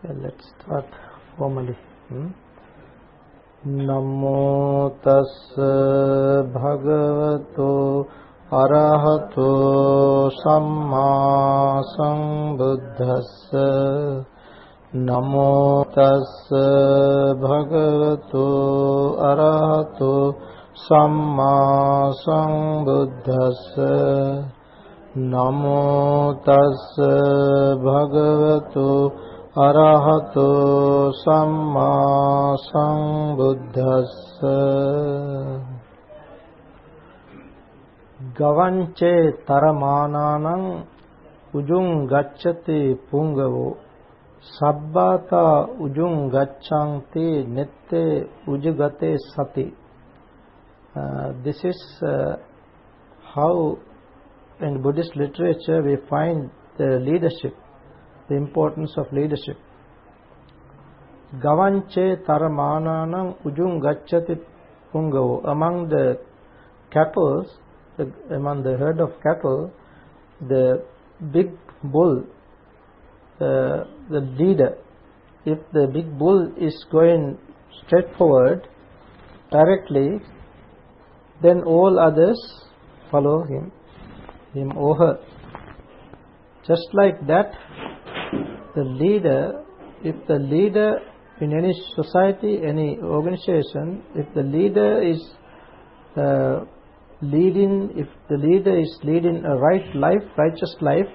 Let's start formally. Namo tassa bhagavato arahato samma sambuddhassa. Namo tassa bhagavato arahato samma sambuddhassa. Namo tassa bhagavato arahato samma sambuddhassa. Gavanche taramananam ujung gacchati pungavo sabbata ujung gacchanti nette ujugate sati. This is how in Buddhist literature we find the leadership, the importance of leadership. Gavanche taramananam ujung gacchati pungavo. Among the cattle, among the herd of cattle, the big bull, the leader, if the big bull is going straight forward directly, then all others follow him or her. Just like that, the leader, if the leader in any society, any organization, if the leader is leading a right life, righteous life,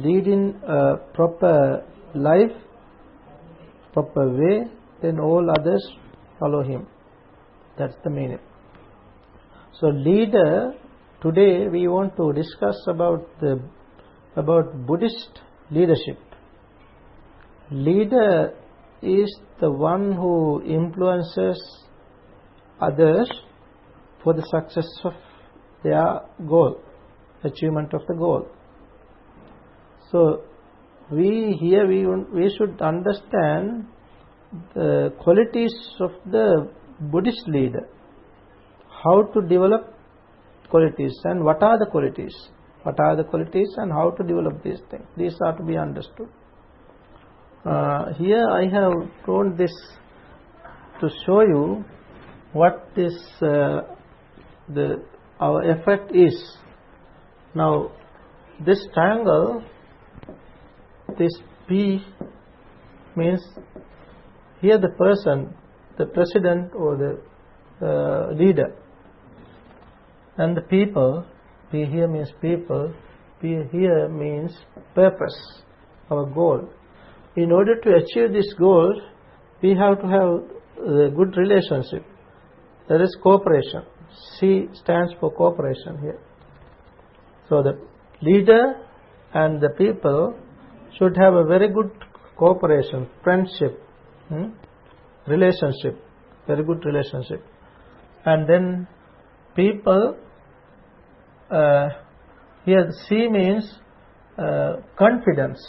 leading a proper life, proper way, then all others follow him. That's the meaning. So leader, today we want to discuss about Buddhist leadership. Leader is the one who influences others for the success of their goal, achievement of the goal. So we should understand the qualities of the Buddhist leader, how to develop qualities and what are the qualities. What are the qualities and how to develop these things. These are to be understood. Here I have drawn this to show you what this our effect is. Now this triangle, this P means here the person, the president or the leader, and the people. P here means people, P here means purpose, our goal. In order to achieve this goal, we have to have a good relationship. There is cooperation. C stands for cooperation here. So the leader and the people should have a very good cooperation, friendship, relationship, very good relationship. And then people, here C means confidence.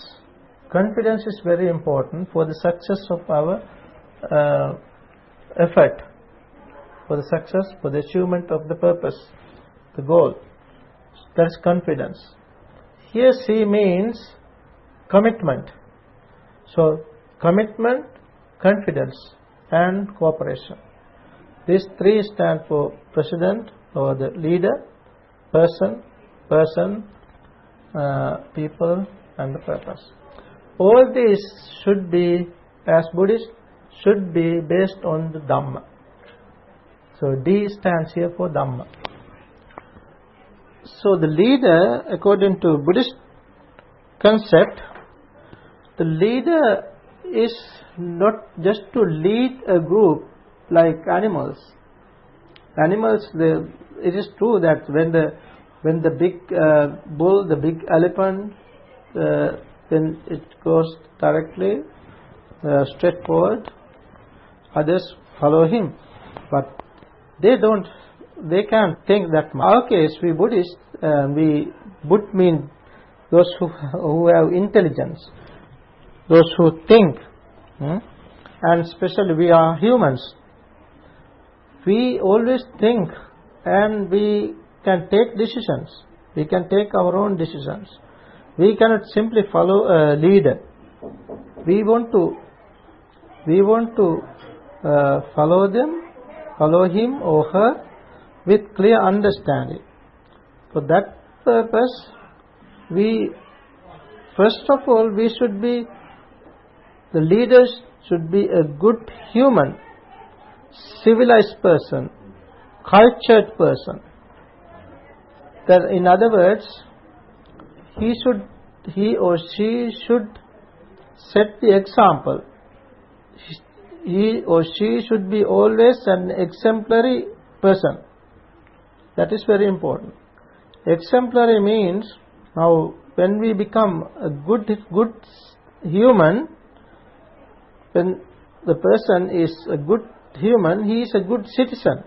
Confidence is very important for the success of our effort, for the success, for the achievement of the purpose, the goal. That's confidence. Here C means commitment. So commitment, confidence and cooperation. These three stand for president or the leader, person, people and the purpose. All these should be, as Buddhist, should be based on the Dhamma. So D stands here for Dhamma. So the leader, according to Buddhist concept, the leader is not just to lead a group like animals. Animals, it is true that when the big bull, the big elephant, then it goes directly straight forward, others follow him, but they can't think that much. In our case, we Buddhists, Buddh mean those who have intelligence, those who think, and especially we are humans. We always think and we can take decisions. We can take our own decisions. We cannot simply follow a leader. we want to follow him or her with clear understanding. For that purpose, first of all, the leaders should be a good human, civilized person, cultured person. That, in other words, he or she should set the example. He or she should be always an exemplary person. That is very important. Exemplary means, now when we become a good human, when the person is a good human, he is a good citizen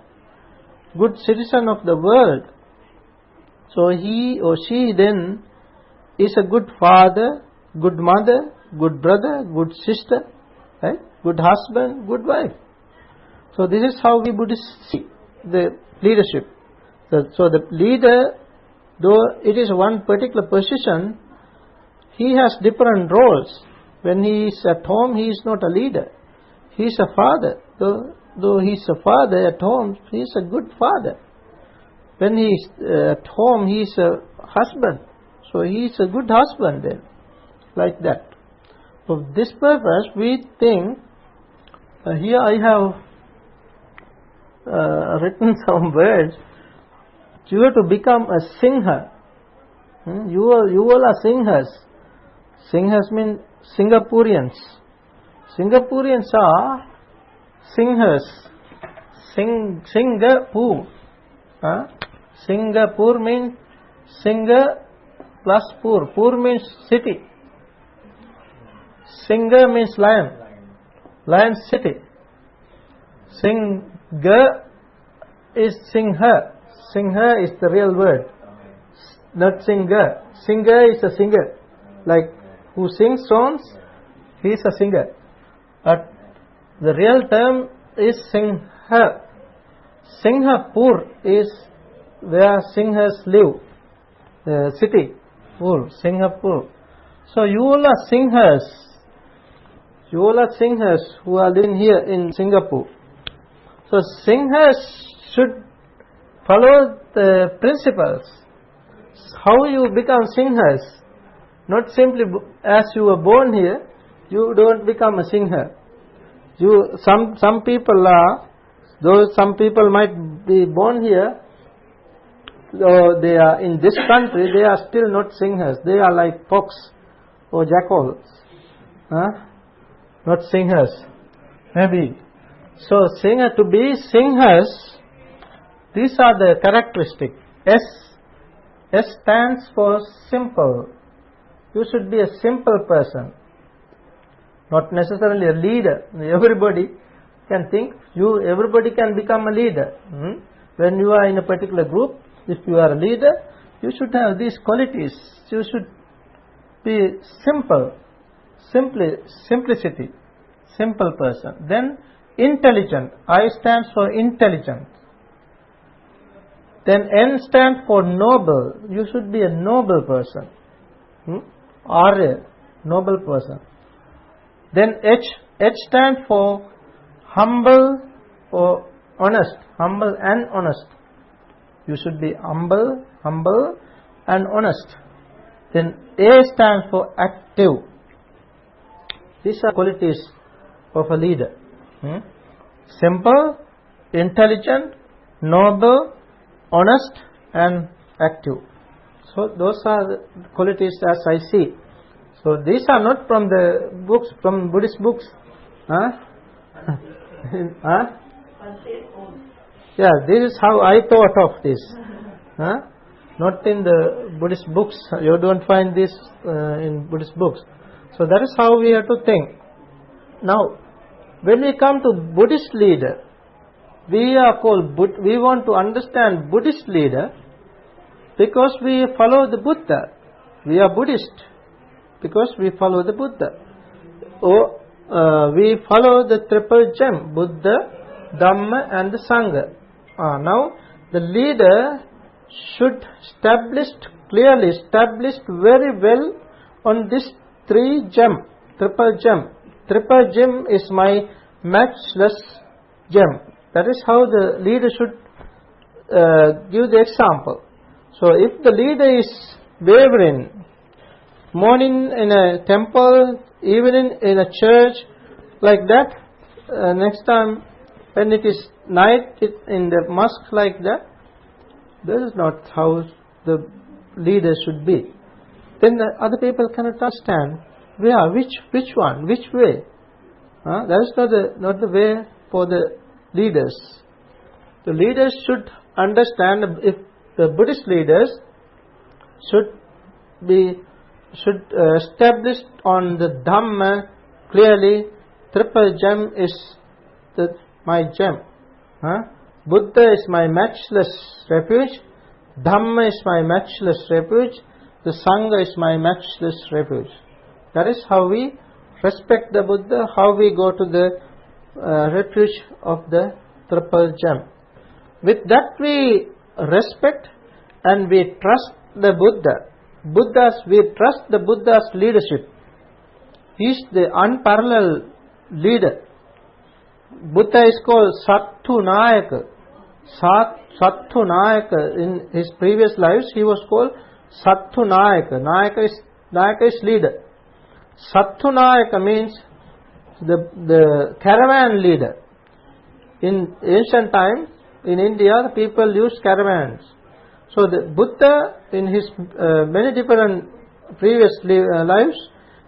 of the world. So he or she then is a good father, good mother, good brother, good sister, right? Good husband, good wife. So this is how we Buddhists see the leadership. So the leader, though it is one particular position, he has different roles. When he is at home, he is not a leader. He is a father. Though he is a father at home, he is a good father. When he is at home, he is a husband. So he is a good husband then. Like that. For this purpose, we think, here I have written some words. You have to become a Singha. You all are Singhas. Singhas mean Singaporeans. Singaporeans are Singhas. Singapore. Singapore means Singa plus Pur. Pur means city. Singa means lion. Lion city. Singa is Singha. Singha is the real word, not singer. Singer is a singer, like who sings songs, he is a singer. But the real term is Singha. Singapore is where Singhas live, the city, Singapore. So you all are Singhas. You all are Singhas who are living here in Singapore. So Singhas should follow the principles. How you become Singhas? Not simply as you were born here, you don't become a Singha. Some people are, though some people might be born here, or they are in this country, they are still not Singhas. They are like fox or jackals. Not Singhas. Maybe. So to be Singhas, these are the characteristics. S stands for simple. You should be a simple person, not necessarily a leader. Everybody can think, everybody can become a leader. When you are in a particular group, if you are a leader, you should have these qualities. You should be simple, simplicity, simple person. Then intelligent. I stands for intelligent. Then N stands for noble. You should be a noble person. Arya, noble person. Then H stands for humble or honest. Humble and honest. You should be humble and honest. Then A stands for active. These are qualities of a leader. Simple, intelligent, noble, honest and active. So those are the qualities as I see. So these are not from the books, from Buddhist books. Yeah, this is how I thought of this. Not in the Buddhist books. You don't find this in Buddhist books. So that is how we have to think. Now, when we come to Buddhist leader, we are called, we want to understand Buddhist leader because we follow the Buddha. We are Buddhist because we follow the Buddha. Or we follow the triple gem, Buddha, Dhamma and the Sangha. Now, the leader should clearly establish very well on this three gem, triple gem. Triple gem is my matchless gem. That is how the leader should give the example. So if the leader is wavering, morning in a temple, evening in a church, like that, next time when it is night in the mosque, like that, this is not how the leader should be. Then the other people cannot understand which one, which way. That is not the way for the leaders. The leaders should understand. If the Buddhist leaders should establish on the Dhamma clearly. Triple gem is my gem. Buddha is my matchless refuge. Dhamma is my matchless refuge. The Sangha is my matchless refuge. That is how we respect the Buddha, how we go to the refuge of the triple gem. With that we respect and we trust the Buddha. We trust the Buddha's leadership. He is the unparalleled leader. Buddha is called Satthu Nayaka. Satthu Nayaka. In his previous lives he was called Satthu Nayaka. Nayaka is leader. Satthu Nayaka means the caravan leader. In ancient time in India, the people used caravans. So the Buddha in his many different previous lives,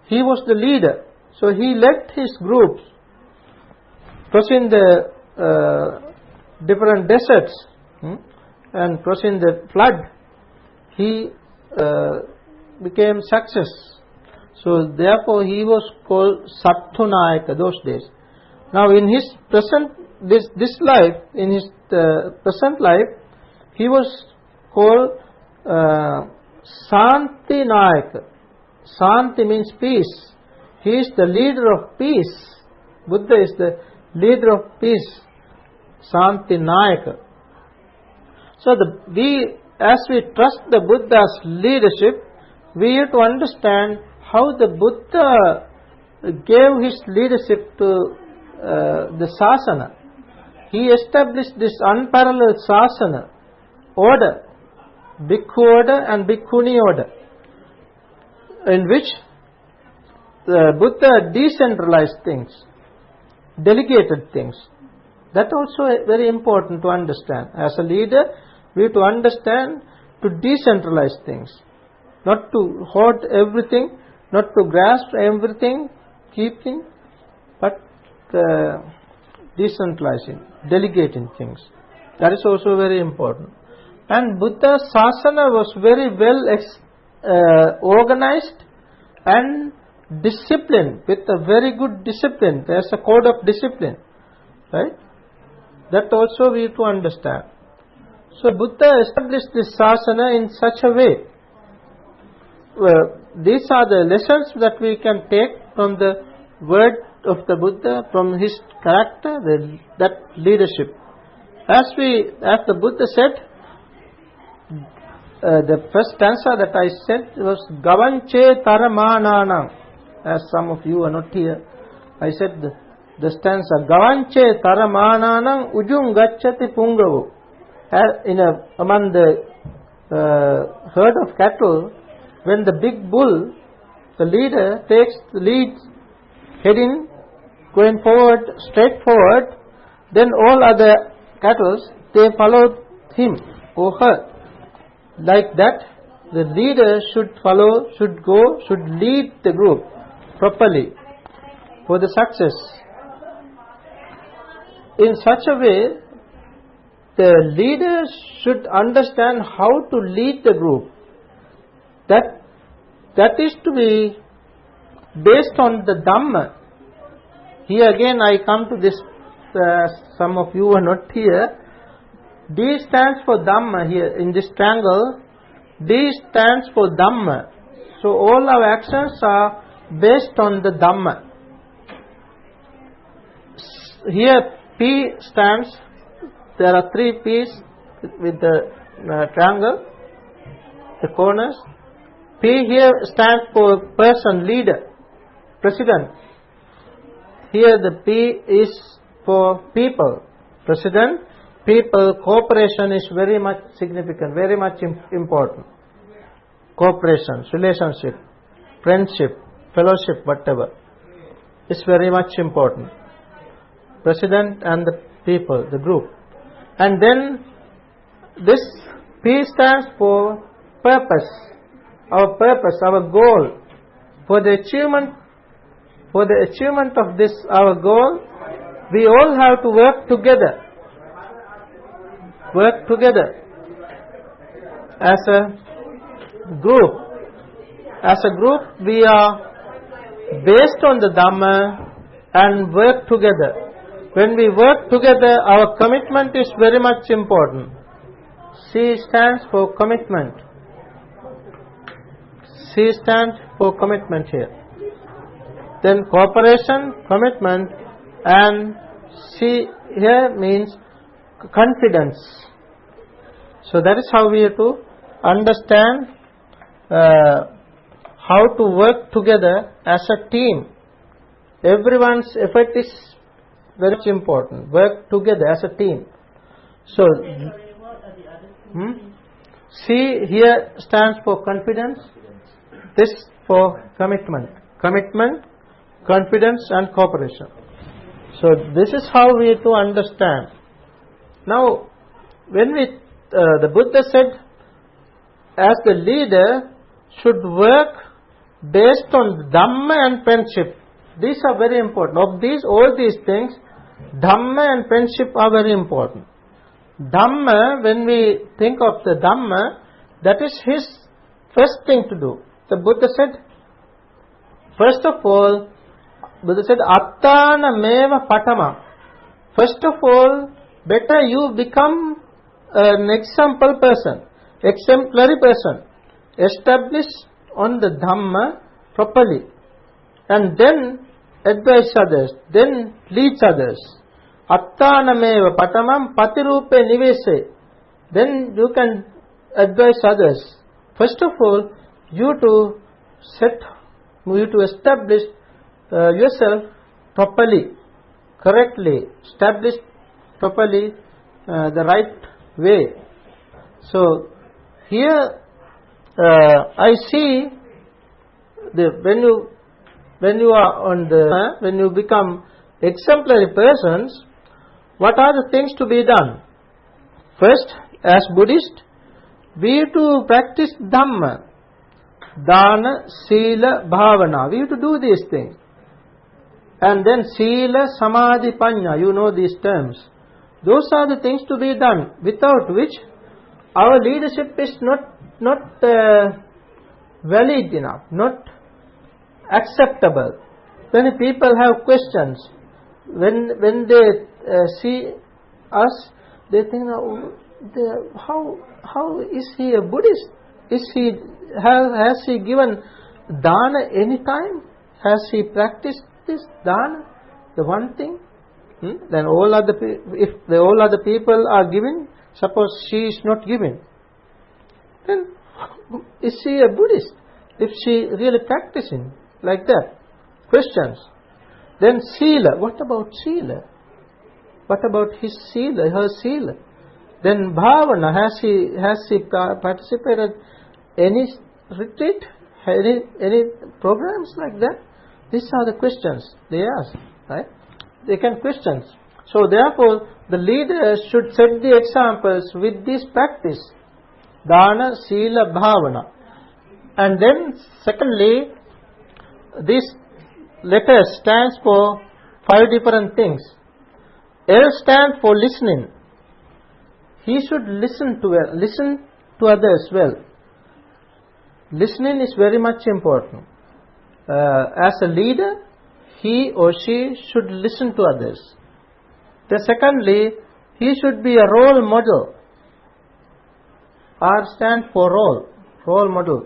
he was the leader. So he led his groups crossing the different deserts and crossing the flood. He became success. So therefore he was called Satthu Nayaka those days. Now in his present this life, in his present life, he was called Shanti Nayaka. Shanti means peace. He is the leader of peace. Buddha is the leader of peace. Shanti Nayaka. So as we trust the Buddha's leadership, we have to understand how the Buddha gave his leadership to the Sasana. He established this unparalleled Sasana order, Bhikkhu order and Bhikkhuni order, in which the Buddha decentralized things, delegated things. That also very important to understand. As a leader, we have to understand to decentralize things, not to hoard everything, not to grasp everything, keeping, but decentralizing, delegating things. That is also very important. And Buddha's Sasana was very well organized and disciplined, with a very good discipline. There is a code of discipline, right? That also we have to understand. So Buddha established this Sasana in such a way. These are the lessons that we can take from the word of the Buddha, from his character, that leadership. As the Buddha said, the first stanza that I said was Gavanche Taramananam. As some of you are not here, I said the stanza Gavanche Taramananam Ujung Gacchati Pungavu. Among the herd of cattle, when the big bull, the leader, takes the lead, heading, going forward, straight forward, then all other cattle, they follow him or her. Like that, the leader should follow, should lead the group properly for the success. In such a way, the leader should understand how to lead the group. That is to be based on the Dhamma. Here again I come to this, some of you are not here. D stands for Dhamma here in this triangle. D stands for Dhamma. So all our actions are based on the Dhamma. Here P stands, there are 3 P's with the triangle, the corners. P here stands for person, leader. President. Here the P is for people. President, people, cooperation is very much significant, very much important. Cooperation, relationship, friendship, fellowship, whatever, is very much important. President and the people, the group. And then this P stands for purpose, our goal. For the achievement of this, our goal, we all have to work together. Work together as a group. As a group, we are based on the Dhamma and work together. When we work together, our commitment is very much important. C stands for commitment. C stands for commitment here. Then cooperation, commitment, and C here means confidence. So that is how we have to understand how to work together as a team. Everyone's effort is very much important. Work together as a team. So C here stands for confidence. This for commitment. Commitment, confidence and cooperation. So this is how we have to understand. Now, when the Buddha said, as the leader should work based on Dhamma and friendship. These are very important. Of these, all these things, Dhamma and friendship are very important. Dhamma, when we think of the Dhamma, that is his first thing to do. The Buddha said, first of all, Buddha said, Attana meva patama. First of all, better you become an example person, exemplary person, established on the Dhamma properly, and then advise others, then lead others. Attana meva patamam patirupe nivese. Then you can advise others. First of all, you to establish yourself properly, correctly, establish properly the right way. So here I see when you become exemplary persons, what are the things to be done? First, as Buddhist, we have to practice Dhamma, Dana, Sila, Bhavana. We have to do these things. And then Sila, Samadhi, Panya, you know these terms. Those are the things to be done, without which our leadership is not valid enough, not acceptable. When people have questions, when they see us, they think, how is he a Buddhist? Has he given dana any time? Has he practiced this dana, the one thing? Then if the all other people are giving, suppose she is not giving, then is she a Buddhist? If she really practicing like that? Questions. Then Sila. What about Sila? What about his Sila, her Sila? Then Bhavana. Has he participated any retreat? Any programs like that? These are the questions they ask, right? They can question. So therefore, the leader should set the examples with this practice, Dana, Sila, Bhavana. And then secondly, this letter stands for 5 different things. L stands for listening. He should listen to others well. Listening is very much important. As a leader, he or she should listen to others. Then secondly, he should be a role model. R stands for role model.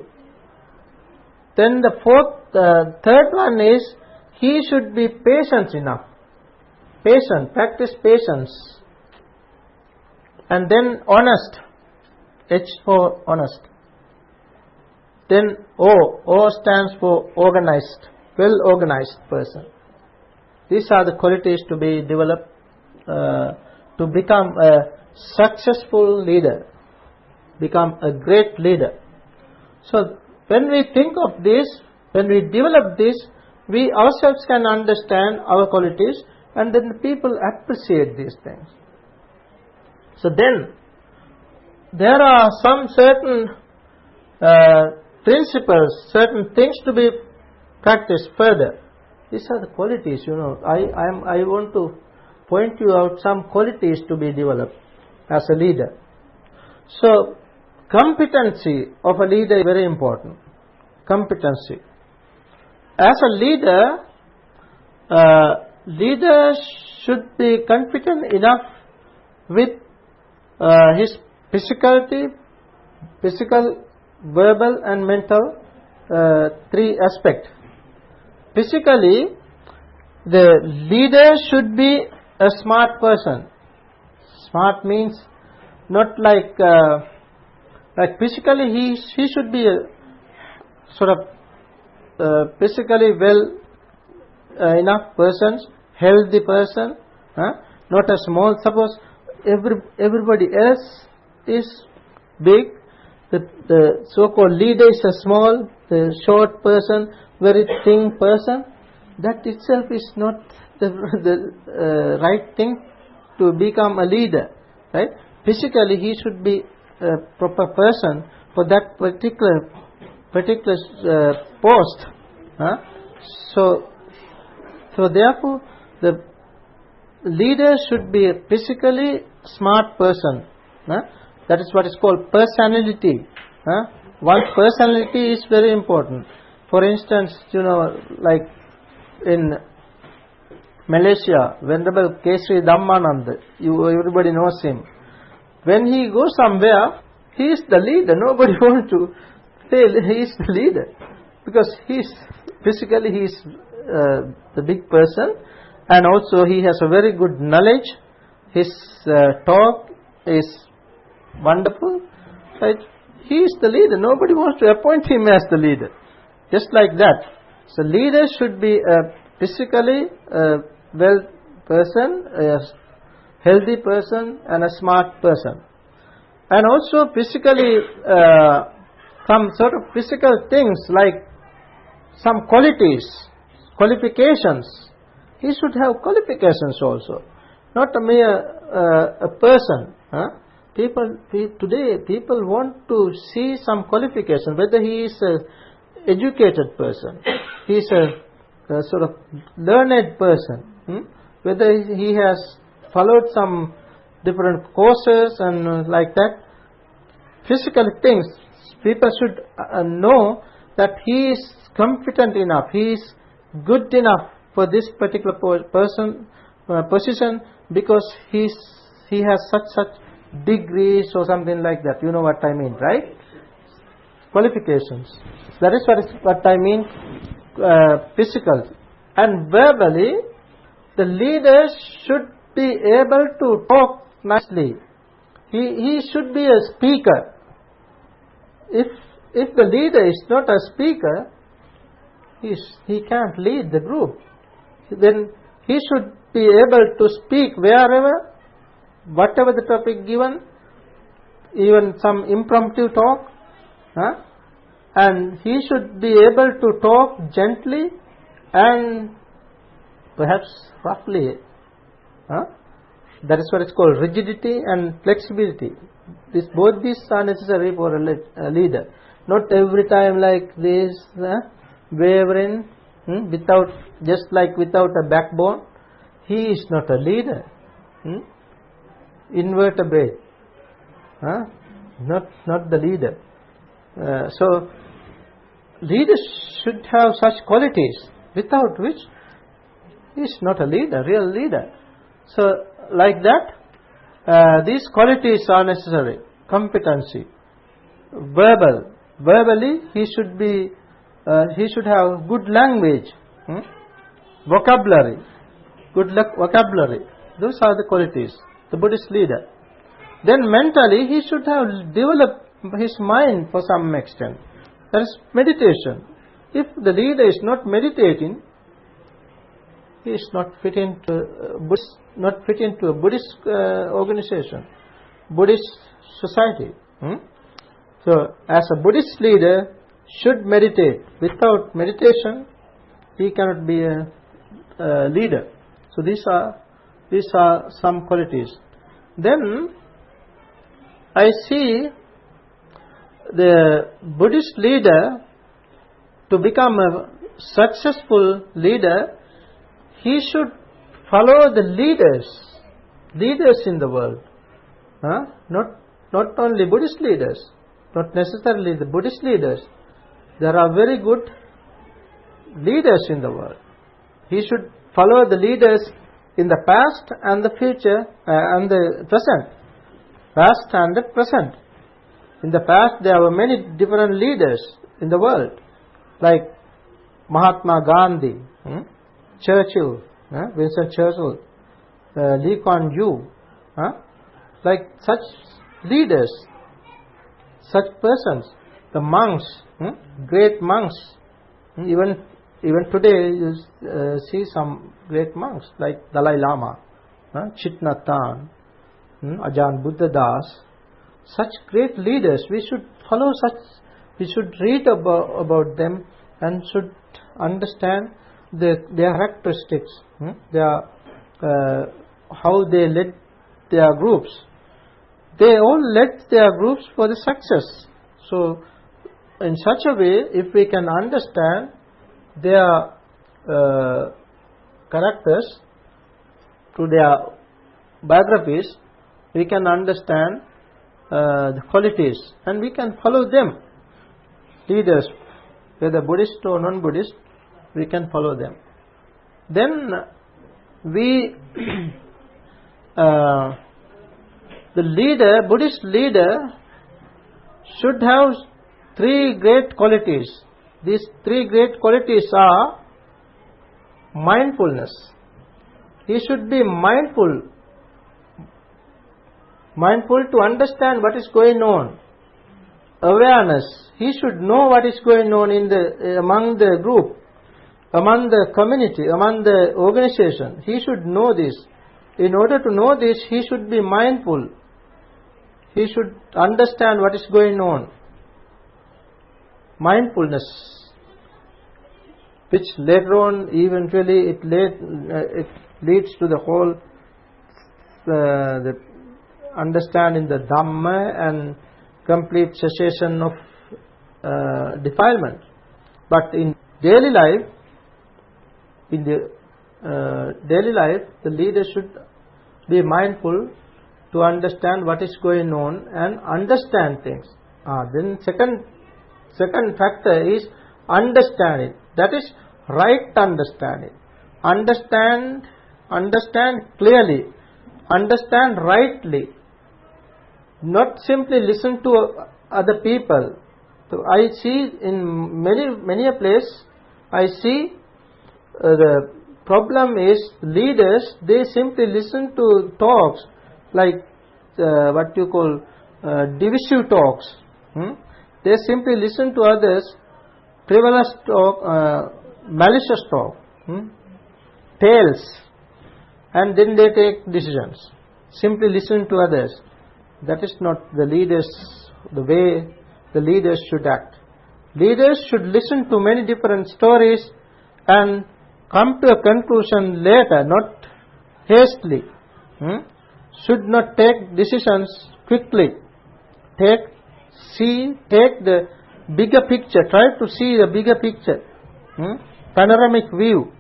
Then the third one is, he should be patient enough. Patient, practice patience. And then honest. H for honest. Then O stands for organized. well-organized person. These are the qualities to be developed to become a successful leader, become a great leader. So when we think of this, when we develop this, we ourselves can understand our qualities, and then the people appreciate these things. So then there are some certain principles, certain things to be practiced further. These are the qualities, I want to point you out some qualities to be developed as a leader. So competency of a leader is very important. Competency. As a leader, leader should be competent enough with his physicality, physical, verbal and mental, three aspects. Physically, the leader should be a smart person. Smart means not like physically he should be a sort of physically well enough person, healthy person, not a small. Suppose everybody else is big, the so-called leader is a small, the short person, very thin person. That itself is not the right thing to become a leader, right? Physically, he should be a proper person for that particular post. So therefore, the leader should be a physically smart person. That is what is called personality. One's personality is very important. For instance, like in Malaysia, Venerable Kesri Dhammananda, everybody knows him. When he goes somewhere, he is the leader. Nobody wants to say he is the leader, because physically he is the big person, and also he has a very good knowledge. His talk is wonderful, right? He is the leader. Nobody wants to appoint him as the leader. Just like that. So leader should be a physically well person, a healthy person and a smart person. And also physically some sort of physical things like some qualities, qualifications. He should have qualifications also. Not a mere a person. Today people want to see some qualification, whether he is a educated person, he is a sort of learned person, whether he has followed some different courses and like that. Physical things, people should know that he is competent enough, he is good enough for this particular position, because he has such degrees or something like that. You know what I mean, right? Qualifications. That is what I mean. Physical and verbally, the leader should be able to talk nicely. He should be a speaker. If the leader is not a speaker, he can't lead the group. Then he should be able to speak wherever, whatever the topic given, even some impromptu talk, and he should be able to talk gently and perhaps roughly. That is what is called rigidity and flexibility. Both these are necessary for a leader. Not every time like this, wavering, without a backbone. He is not a leader. Invertebrate, not the leader. So leaders should have such qualities, without which he is not a leader, real leader. So like that, these qualities are necessary. Competency, verbally he should have good language, vocabulary, vocabulary. Those are the qualities. The Buddhist leader. Then mentally he should have developed his mind for some extent. That is meditation. If the leader is not meditating, he is not fit into a Buddhist organization, Buddhist society. So, as a Buddhist leader, should meditate. Without meditation, he cannot be a leader. So these are some qualities. Then I see the Buddhist leader, to become a successful leader, he should follow the leaders in the world. Not only Buddhist leaders, not necessarily the Buddhist leaders. There are very good leaders in the world. He should follow the leaders in the past and the future and the present. Past and the present. In the past there were many different leaders in the world, like Mahatma Gandhi, Churchill, Winston Churchill, Lee Kuan Yew, like such leaders, such persons, the monks, great monks. Even today you see some great monks like Dalai Lama, Thich Nhat Hanh, Ajahn Buddhadas. Such great leaders, we should follow such. We should read about them and should understand their characteristics, how they led their groups. They all led their groups for the success. So, in such a way, if we can understand their characters through their biographies, we can understand the qualities and we can follow them. Leaders, whether Buddhist or non-Buddhist, we can follow them. Then the leader, Buddhist leader, should have three great qualities. These three great qualities are mindfulness. He should be mindful to understand what is going on. Awareness. He should know what is going on among the group, among the community, among the organization. He should know this. In order to know this, he should be mindful. He should understand what is going on. Mindfulness, which later on eventually it leads to the whole the understanding the Dhamma and complete cessation of defilement. But in daily life, the leader should be mindful to understand what is going on and understand things. Then second factor is understanding. That is right understanding. Understand clearly. Understand rightly. Not simply listen to other people. So I see in many a place, I see the problem is leaders, they simply listen to talks like what you call divisive talks. They simply listen to others, frivolous talk, malicious talk, tales, and then they take decisions. Simply listen to others. That is not the way the leaders should act. Leaders should listen to many different stories and come to a conclusion later, not hastily. Should not take decisions quickly. Take the bigger picture. Try to see the bigger picture. Panoramic view.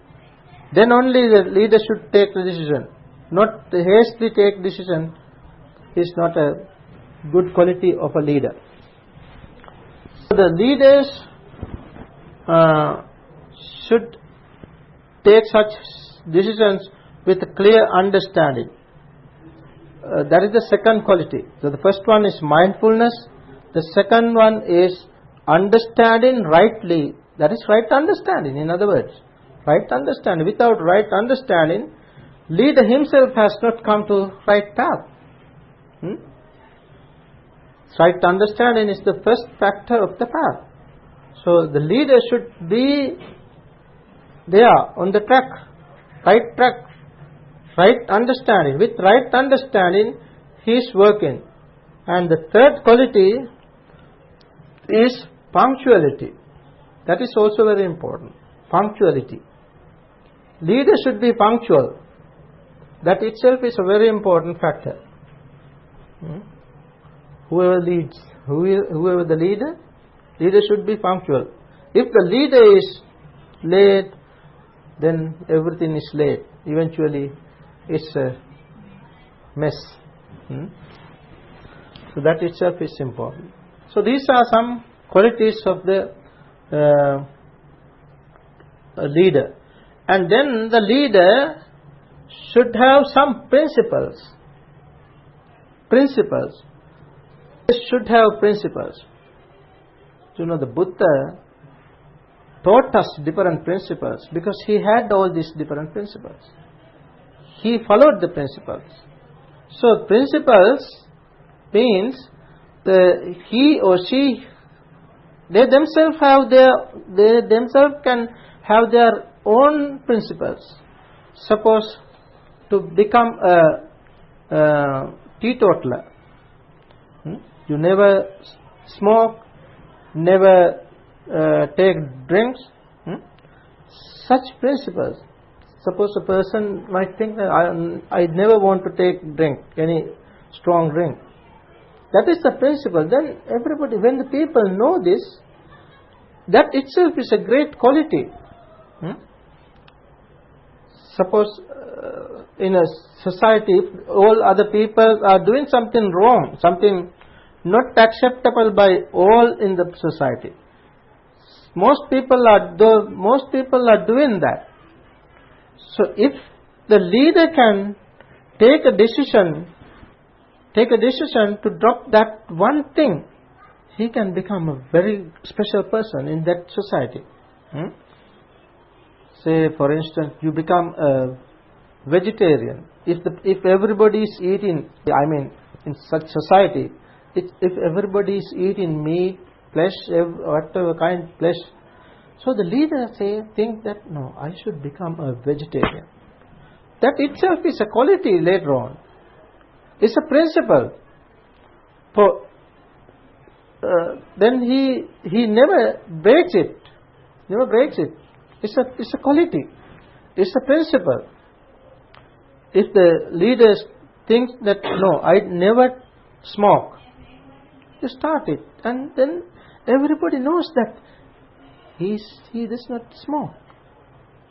Then only the leader should take the decision. Not hastily take decision is not a good quality of a leader. So the leaders should take such decisions with a clear understanding. That is the second quality. So the first one is mindfulness. The second one is understanding rightly. That is right understanding, in other words. Right understanding. Without right understanding, leader himself has not come to right path. Right understanding is the first factor of the path. So the leader should be there on the track, right understanding. With right understanding, he is working. And the third quality is punctuality. That is also very important. Punctuality. Leader should be punctual. That itself is a very important factor. Whoever leads, whoever the leader should be punctual. If the leader is late, then everything is late. Eventually, it's a mess. So that itself is important. So these are some qualities of the leader. And then the leader should have some principles. They should have principles. The Buddha taught us different principles because he had all these different principles. He followed the principles. So principles means he or she, they themselves can have their own principles. Suppose to become a teetotaler, you never smoke, never take drinks, such principles. Suppose a person might think that I never want to take any strong drink. That is the principle. Then everybody, when the people know this, that itself is a great quality. Suppose in a society, if all other people are doing something wrong, something not acceptable by all in the society, most people are doing that. So if the leader can take a decision to drop that one thing, he can become a very special person in that society. Say, for instance, you become a vegetarian. If everybody is eating, in such society, if everybody is eating meat, flesh, whatever kind flesh, so the leader think that no, I should become a vegetarian. That itself is a quality later on. It's a principle. Then he never breaks it. It's a quality. It's a principle. If the leader thinks that no, I never smoke, you start it, and then everybody knows that he does not smoke.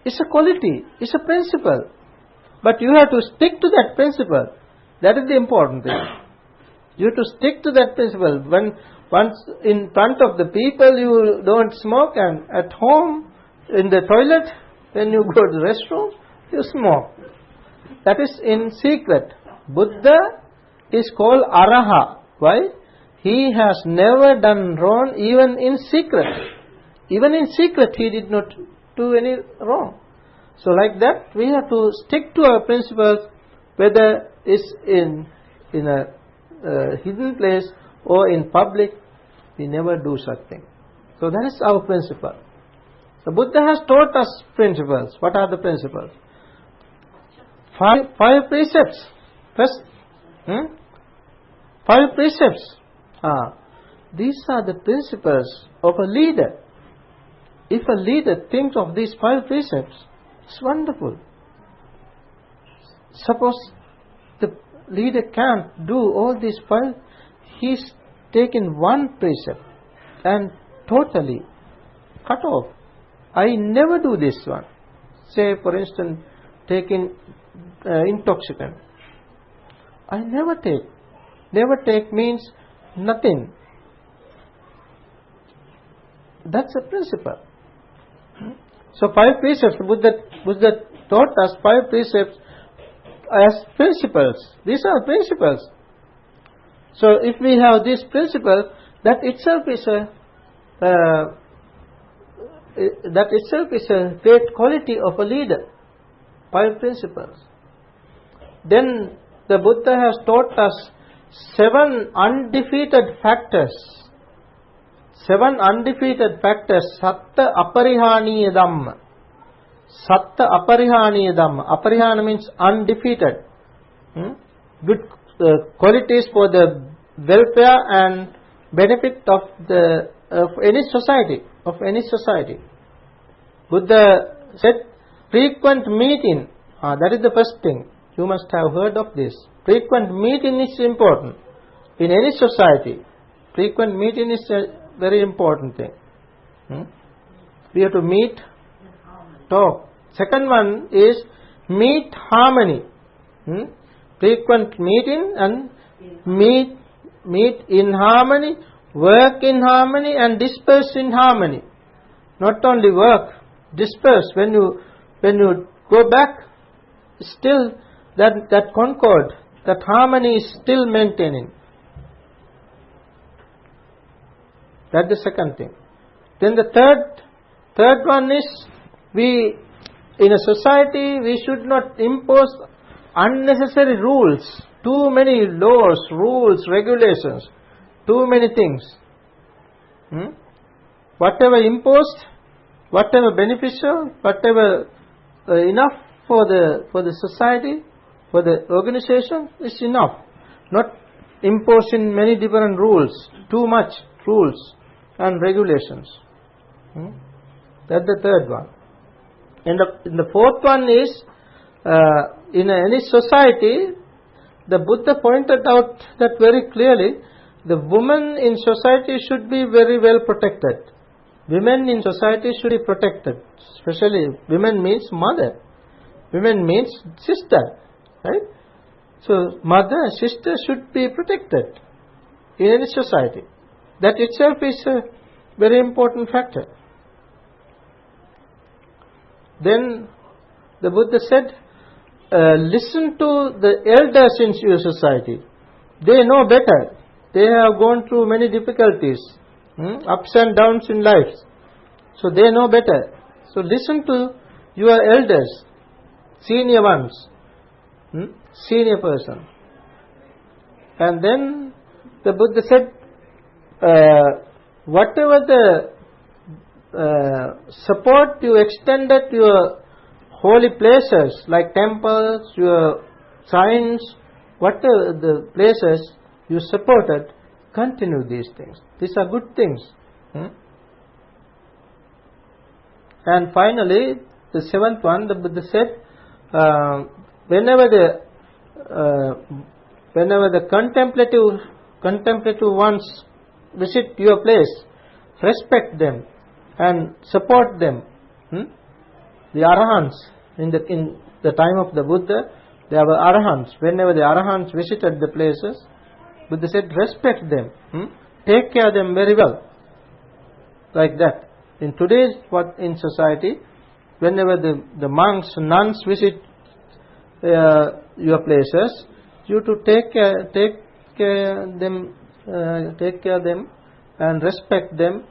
It's a quality. It's a principle. But you have to stick to that principle. That is the important thing. You have to stick to that principle. Once in front of the people you don't smoke, and at home, in the toilet, when you go to the restroom, you smoke. That is in secret. Buddha is called Araha. Why? He has never done wrong even in secret. Even in secret he did not do any wrong. So like that we have to stick to our principles, whether it's in a hidden place or in public. We never do such thing. So that is our principle. The Buddha has taught us principles. What are the principles? Five precepts. First, 5 precepts. These are the principles of a leader. If a leader thinks of these 5 precepts, it's wonderful. Suppose the leader can't do all these 5, he's taken one precept and totally cut off. I never do this one. Say, for instance, taking intoxicant. I never take. Never take means nothing. That's a principle. So 5 precepts, Buddha taught us 5 precepts as principles. These are principles. So if we have this principle, that itself is a great quality of a leader. 5 principles. Then the Buddha has taught us 7 undefeated factors. 7 undefeated factors. Satta aparihaniya dhamma. Satta aparihaniya dhamma. Aparihana means undefeated. Good qualities for the welfare and benefit of any society. Buddha said, frequent meeting. That is the first thing. You must have heard of this. Frequent meeting is important in any society. Frequent meeting is a very important thing. We have to meet, talk. Second one is meet harmony. Frequent meeting and meet in harmony, work in harmony, and disperse in harmony. Not only work, disperse. When you go back, still that concord, that harmony is still maintaining. That's the second thing. Then the third one is, we in a society we should not impose unnecessary rules. Too many laws, rules, regulations, too many things. Whatever imposed, whatever beneficial, whatever enough for the society, for the organization is enough. Not imposing many different rules, too much rules and regulations. That's the third one. And the fourth one is, in any society, the Buddha pointed out that very clearly, the woman in society should be very well protected. Women in society should be protected. Especially women means mother. Women means sister. Right? So mother and sister should be protected in any society. That itself is a very important factor. Then the Buddha said, listen to the elders in your society. They know better. They have gone through many difficulties, ups and downs in life. So they know better. So listen to your elders, senior ones, senior person. And then the Buddha said, whatever the support you extended to your holy places, like temples, your shrines, whatever the places you supported, continue these things. These are good things. And finally, the seventh one, the Buddha said, whenever the contemplative ones visit your place, respect them and support them. The Arahants, in the time of the Buddha, there were Arahants. Whenever the Arahants visited the places, Buddha said, respect them, take care of them very well. Like that. In today's in society, whenever the monks, nuns visit your places, you to take care of them and respect them,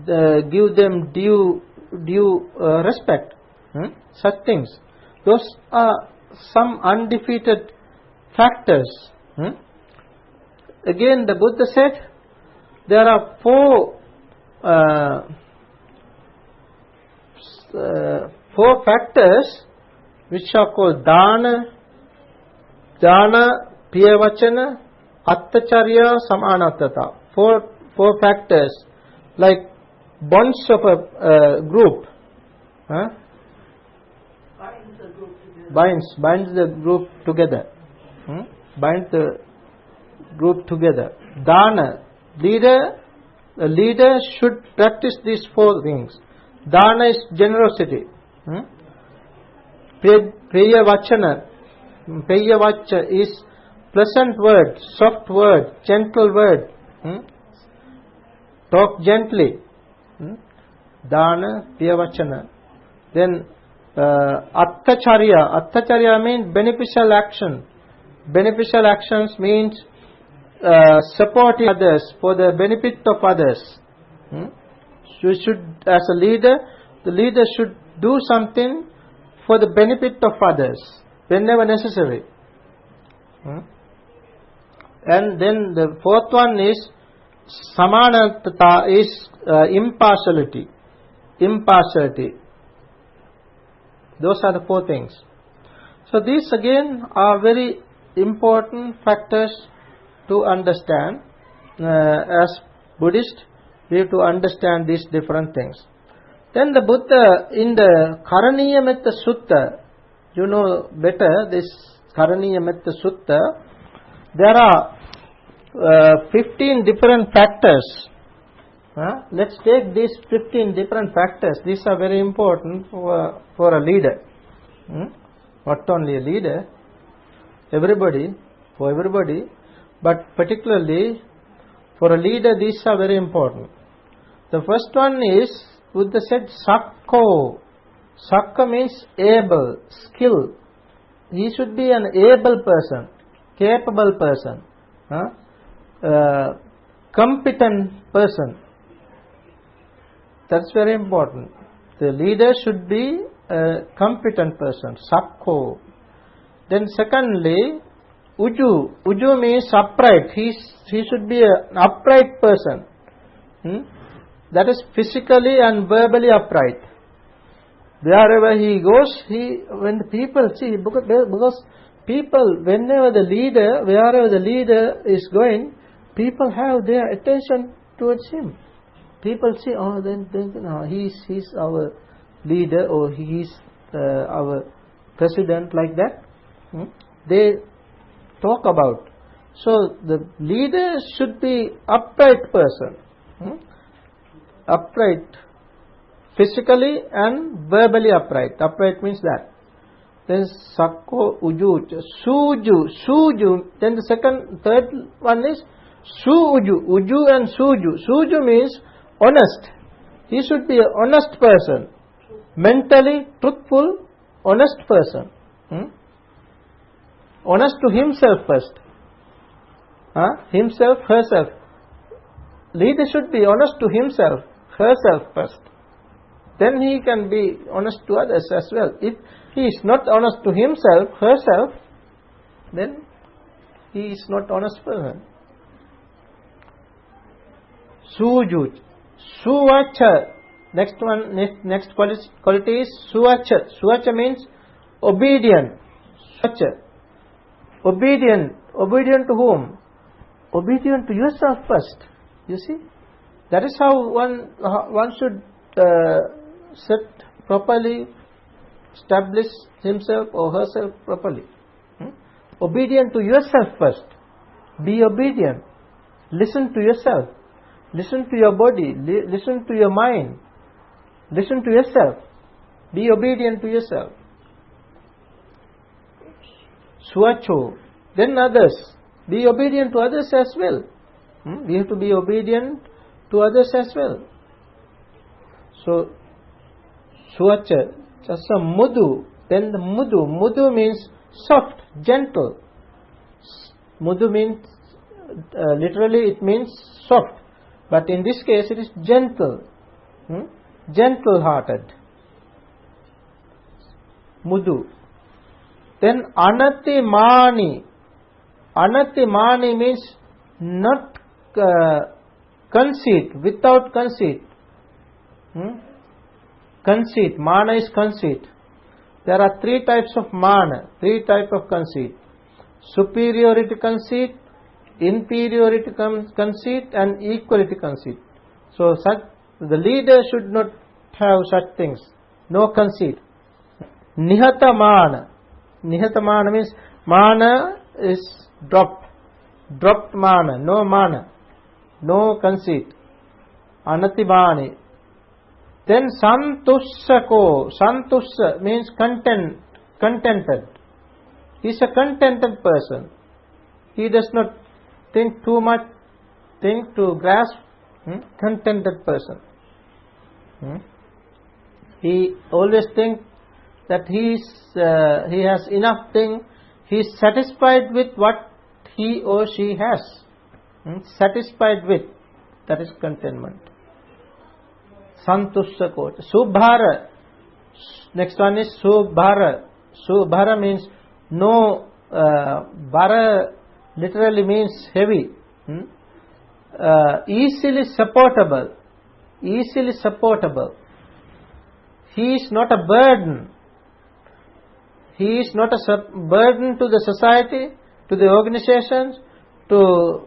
give them due respect. Such things. Those are some undefeated factors. Again, the Buddha said there are four factors which are called dana, piyavachana, attacharya, samanattata. Four factors, like bonds of a group. Binds the group together. Binds the group together. Dana, a leader should practice these four things. Dana is generosity. Priya Vachana is pleasant word, soft word, gentle word. Talk gently. Dana, Priya Vachana. Then Attacharya means beneficial action. Beneficial actions means supporting others for the benefit of others. You should, as a leader, the leader should do something for the benefit of others whenever necessary. And then the fourth one is Samanatata, is impartiality. Those are the 4 things. So these again are very important factors to understand. As Buddhist, we have to understand these different things. Then the Buddha in the Karaniya Metta Sutta, you know better this Karaniya Metta Sutta, there are 15 different factors. Let's take these 15 different factors. These are very important for a leader. Not only a leader, for everybody, but particularly for a leader, these are very important. The first one is, Buddha said, Sakko. Sakka means able, skill. He should be an able person, capable person, competent person. That's very important. The leader should be a competent person, Sakko. Then secondly, Uju. Uju means upright. He should be an upright person. That is physically and verbally upright. Wherever he goes, when the people see, because people, wherever the leader is going, people have their attention towards him. People see, then he's our leader, or he's our president, like that. They talk about. So the leader should be upright person. Upright, physically and verbally upright. Upright means that. Then Sakko Uju, Suju. Then the third one is Suju. Uju and Suju. Suju means honest. He should be an honest person. Mentally truthful, honest person. Honest to himself first. Himself, herself. Leader should be honest to himself, herself first. Then he can be honest to others as well. If he is not honest to himself, herself, then he is not honest person. Suju. Suvacha. Next quality is Suvacha. Suvacha means obedient. Suvacha. Obedient to whom? Obedient to yourself first. You see, that is how one should set properly, establish himself or herself properly. Obedient to yourself first. Be obedient. Listen to yourself. Listen to your body. Listen to your mind. Listen to yourself. Be obedient to yourself. Swacho. Then others. Be obedient to others as well. We have to be obedient to others as well. So, Swacha. Just a Mudu. Then the Mudu. Mudu means soft, gentle. Mudu means, literally it means soft. But in this case it is gentle. Gentle-hearted. Mudu. Then Anatimani. Anatimani means not conceit, without conceit. Conceit. Mana is conceit. There are 3 types of mana, 3 types of conceit. Superiority conceit, inferiority conceit, and equality conceit. So the leader should not have such things. No conceit. Nihatamana. Nihatamana means mana is dropped. Dropped mana. No mana. No conceit. Anatimani. Then Santussako. Santussa means contented. He is a contented person. He does not think too much, think to grasp. Contented person. He always thinks that he has enough thing. He is satisfied with what he or she has. Satisfied with. That is contentment. Santussako. Subhara. Next one is Subhara. Subhara means no. Bhara literally means heavy. Easily supportable. easily supportable. He is not a burden. He is not a burden to the society, to the organizations, to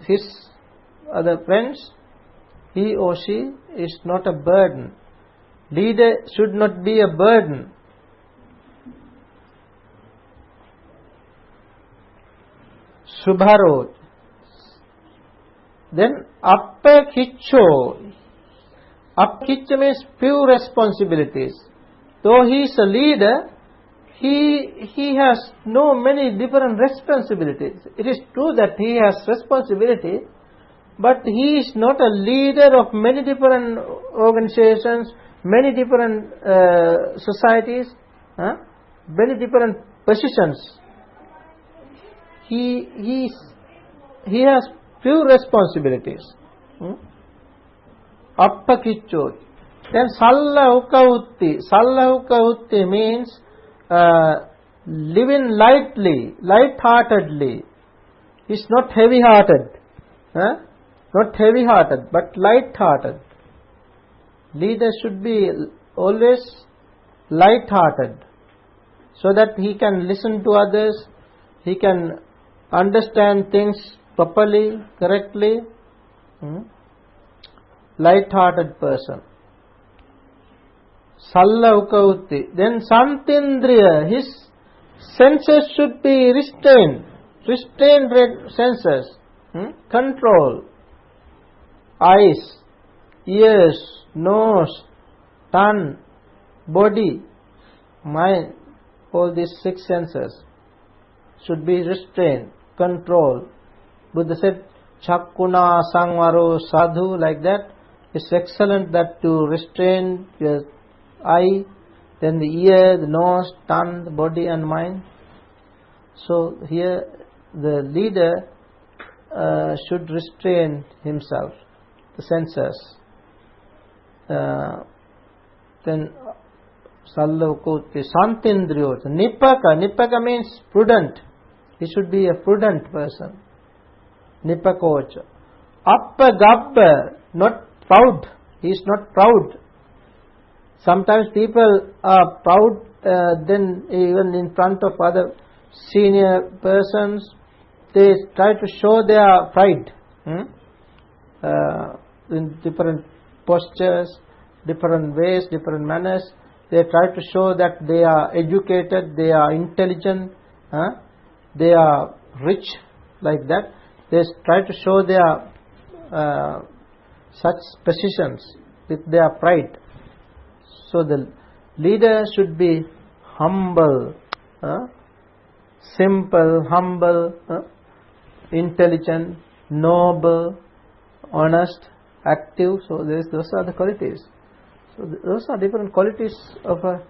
his other friends. He or she is not a burden. Leader should not be a burden. Subharoj. Then Appakicho. Appakicho means few responsibilities. Though he is a leader, he has many different responsibilities. It is true that he has responsibility, but he is not a leader of many different organizations, many different societies, many different positions. He has few responsibilities. Appakicho. Then Sallahukautti. Sallahukautti means living lightly, light-heartedly. It's not heavy-hearted. Not heavy-hearted, but light-hearted. Leader should be always light-hearted, so that he can listen to others, he can understand things properly, correctly. Light-hearted person. Sallahukautti. Then Santindriya, his senses should be restrained. Restrained senses. Control. Eyes, ears, nose, tongue, body, mind. All these 6 senses should be restrained, controlled. Buddha said, Chakkuna sangvaro sadhu, like that. It's excellent that to restrain your eye, then the ear, the nose, tongue, the body and mind. So here the leader should restrain himself, the senses. Then Sallahukautti, Santindriyo, Nipaka. Nipaka means prudent. He should be a prudent person. Nipakocha. Appagabba, not proud. He is not proud. Sometimes people are proud, then even in front of other senior persons, they try to show their pride in different postures, different ways, different manners. They try to show that they are educated, they are intelligent, they are rich, like that. They try to show their such positions with their pride. So the leader should be humble, simple, humble, intelligent, noble, honest, active. So those are the qualities. So those are different qualities of a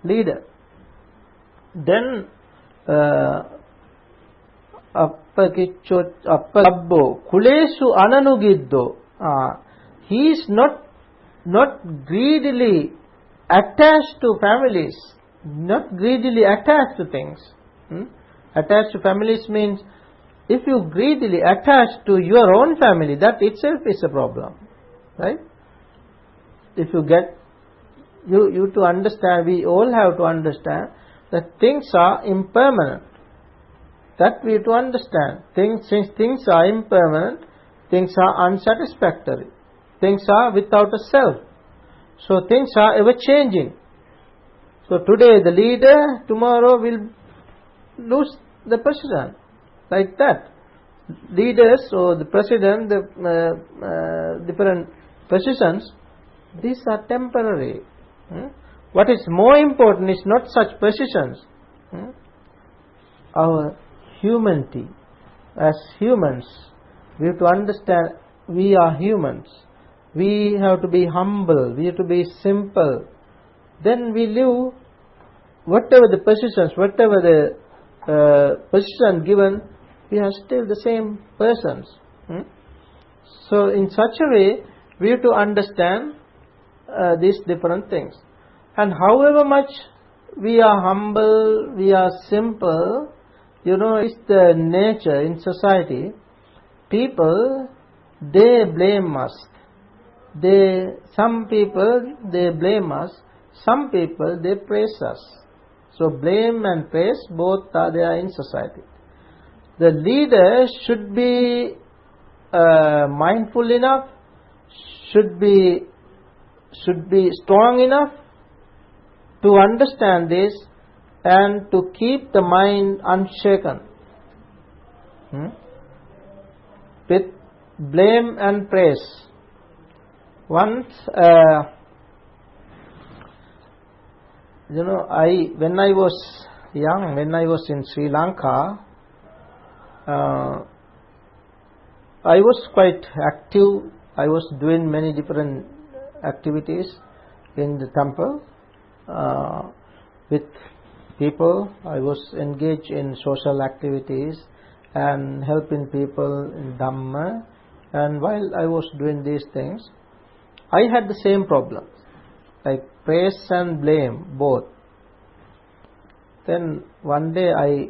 leader. Then Appakicho, Appalabbo, Kulesu Ananugiddo. He is not greedily attached to families, not greedily attached to things. Attached to families means if you greedily attach to your own family, that itself is a problem, right? If you get you to understand, we all have to understand that things are impermanent. That we have to understand. Since things are impermanent, things are unsatisfactory. Things are without a self. So things are ever changing. So today the leader, tomorrow will lose the position. Like that. Leaders or the president, the different positions, these are temporary. What is more important is not such positions. Our humanity. As humans, we have to understand we are humans. We have to be humble. We have to be simple. Then we live whatever the positions, whatever the position given, we are still the same persons. So in such a way, we have to understand these different things. And however much we are humble, we are simple, it's the nature in society. People, they blame us. some people they blame us, some people they praise us. So blame and praise both are there in society. The leader should be mindful enough, should be strong enough to understand this and to keep the mind unshaken with blame and praise. Once, when I was young, when I was in Sri Lanka, I was quite active. I was doing many different activities in the temple with people. I was engaged in social activities and helping people in Dhamma. And while I was doing these things, I had the same problems, like praise and blame both. Then one day I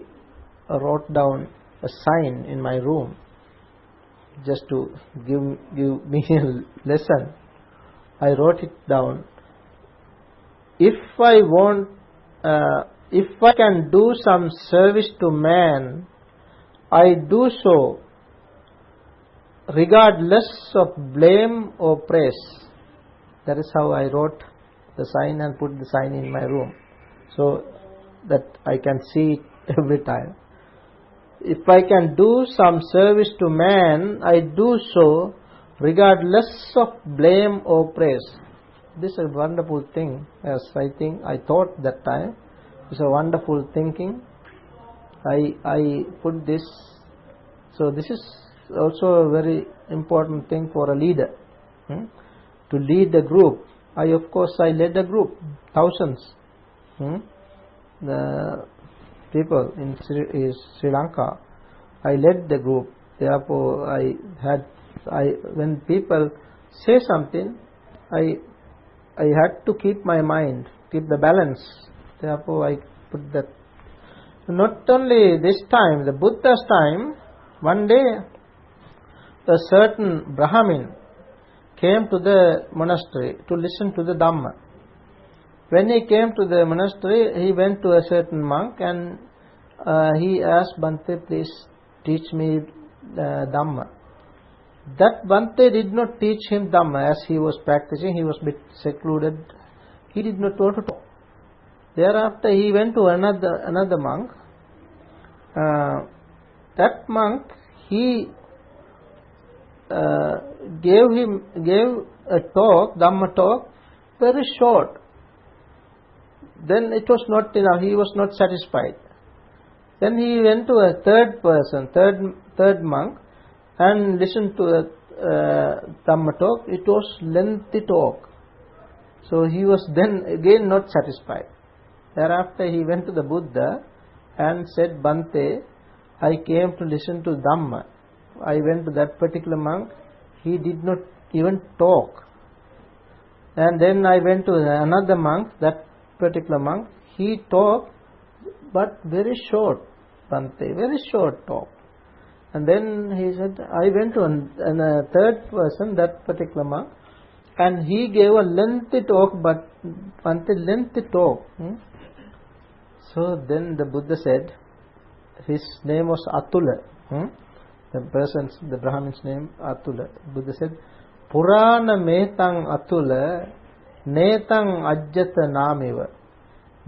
wrote down a sign in my room just to give me a lesson. I wrote it down. If I can do some service to man, I do so regardless of blame or praise. That is how I wrote the sign and put the sign in my room, so that I can see it every time. If I can do some service to man, I do so regardless of blame or praise. This is a wonderful thing, as I thought that time. It's a wonderful thinking. I put this. So this is also a very important thing for a leader, to lead a group. I led a group, thousands, the people in Sri Lanka. I led the group. Therefore, when people say something, I had to keep my mind, keep the balance. Therefore, I put that. Not only this time, the Buddha's time, one day a certain Brahmin came to the monastery to listen to the Dhamma. When he came to the monastery, he went to a certain monk and he asked Bhante, please teach me Dhamma. That Bhante did not teach him Dhamma. As he was practicing, he was a bit secluded. He did not want to talk. Thereafter he went to another monk. That monk, he gave a talk, Dhamma talk, very short. Then it was not enough. He was not satisfied. Then he went to a third monk, and listened to a Dhamma talk. It was lengthy talk. So he was then again not satisfied. Thereafter he went to the Buddha and said, Bhante, I came to listen to Dhamma. I went to that particular monk. He did not even talk. And then I went to another monk, that particular monk. He talked, but very short, Bhante, very short talk. And then he said, I went to a third person, that particular monk, and he gave a lengthy talk, but Bhante, lengthy talk. So then the Buddha said, his name was Atula. The Brahmin's name, Atula. Buddha said, Purana metang Atula, netang ajjata namiva.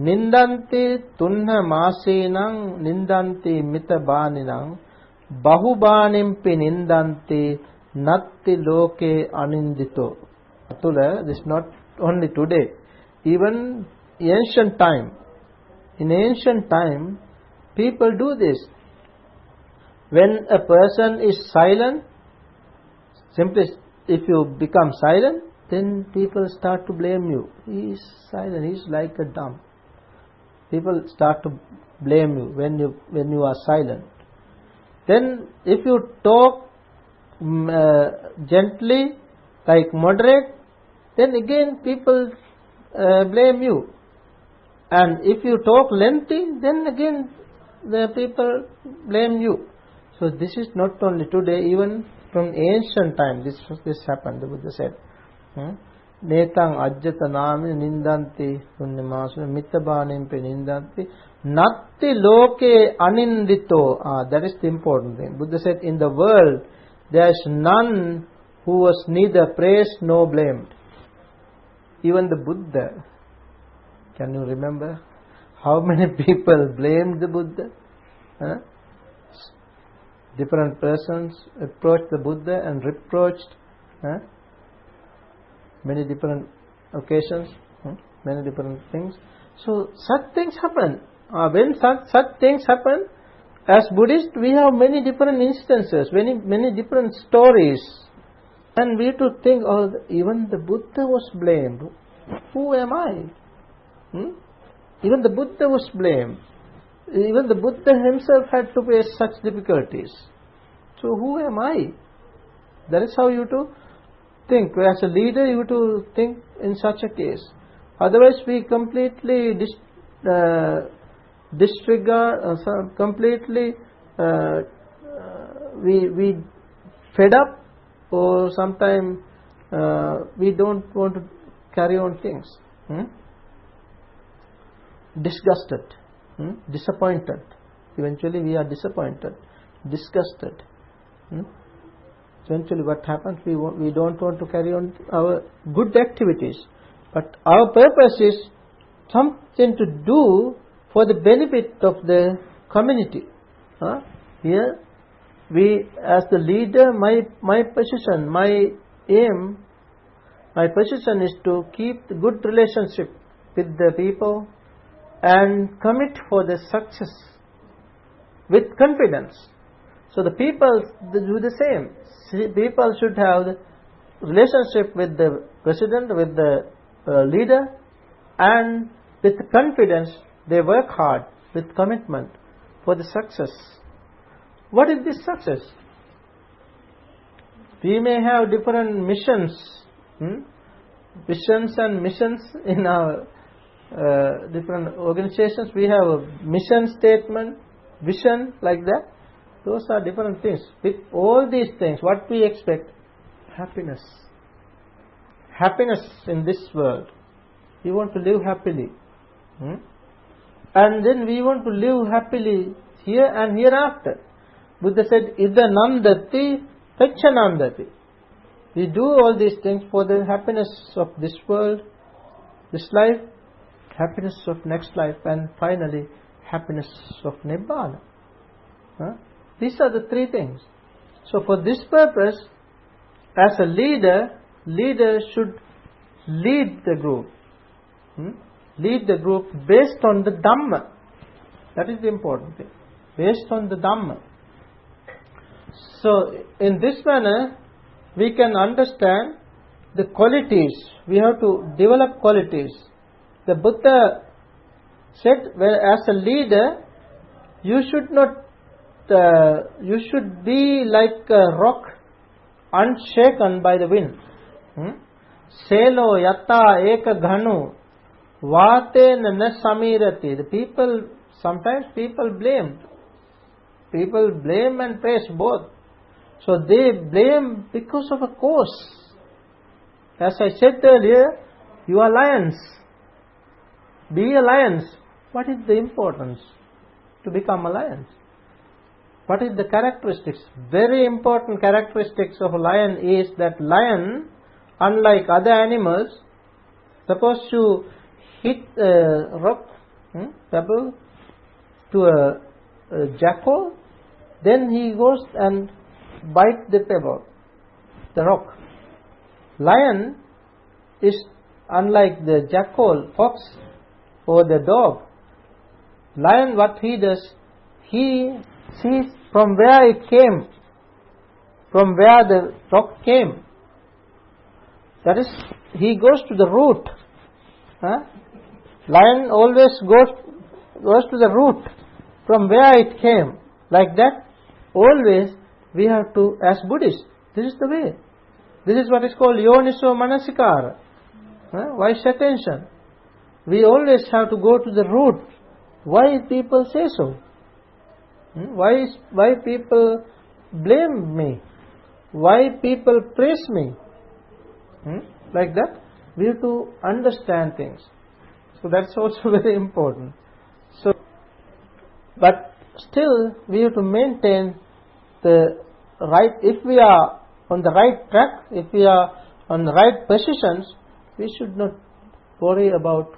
Nindanti tunha masinang, nindanti mitabaninang, bahubanimpi nindanti, natti loke anindito. Atula, this is not only today, even ancient time. In ancient time, people do this. When a person is silent, simply if you become silent, then people start to blame you. He is silent, he is like a dumb. People start to blame you when you are silent. Then if you talk gently, like moderate, then again people blame you. And if you talk lengthy, then again the people blame you. So this is not only today, even from ancient time this happened, the Buddha said. Netang ajjata nami nindanti punyamasu mittabanim pe nindanti natti loke anindito. That is the important thing. Buddha said, in the world there is none who was neither praised nor blamed. Even the Buddha. Can you remember how many people blamed the Buddha? Different persons approached the Buddha and reproached many different occasions, many different things. So such things happen. When such things happen, as Buddhists we have many different instances, many different stories, and we have to think, even the Buddha was blamed. Who am I? Even the Buddha was blamed. Even the Buddha himself had to face such difficulties. So who am I? That is how you have to think. As a leader, you have to think in such a case. Otherwise, we completely disregard, completely we fed up, or sometimes we don't want to carry on things. Disgusted, disappointed. Eventually, we are disappointed, disgusted. Eventually, what happens? We don't want to carry on our good activities, but our purpose is something to do for the benefit of the community. Here, we as the leader, my position, my aim, my position is to keep the good relationship with the people and commit for the success with confidence. So the people do the same. People should have the relationship with the president, with the leader, and with confidence they work hard with commitment for the success. What is this success? We may have different missions, visions and missions in our different organizations. We have a mission statement, vision, like that. Those are different things. With all these things, what we expect? Happiness. Happiness in this world. We want to live happily. And then we want to live happily here and hereafter. Buddha said, Ida nandati, tacha nandati. We do all these things for the happiness of this world, this life, happiness of next life, and finally, happiness of Nibbana. These are the three things. So for this purpose, as a leader should lead the group. Lead the group based on the Dhamma. That is the important thing. Based on the Dhamma. So in this manner, we can understand the qualities. We have to develop qualities. The Buddha said, as a leader, you should not. You should be like a rock, unshaken by the wind. Selo yata eka ghanu vate na samirati. The people, sometimes people blame. People blame and praise both. So they blame because of a cause. As I said earlier, you are lions. Be a lion. What is the importance to become a lion? What is the characteristics? Very important characteristics of a lion is that lion, unlike other animals, suppose you hit a rock, pebble, to a jackal, then he goes and bites the pebble, the rock. Lion is unlike the jackal, fox, or the dog. Lion, what he does, he sees from where it came, from where the rock came. That is, he goes to the root. Lion always goes to the root, from where it came. Like that, always we have to, as Buddhists, this is the way. This is what is called yoniso manasikara. Wise attention. We always have to go to the root. Why people say so? Why people blame me? Why people praise me? like that. We have to understand things. So that's also very important. So, but still we have to maintain the right. If we are on the right track, if we are on the right positions, we should not worry about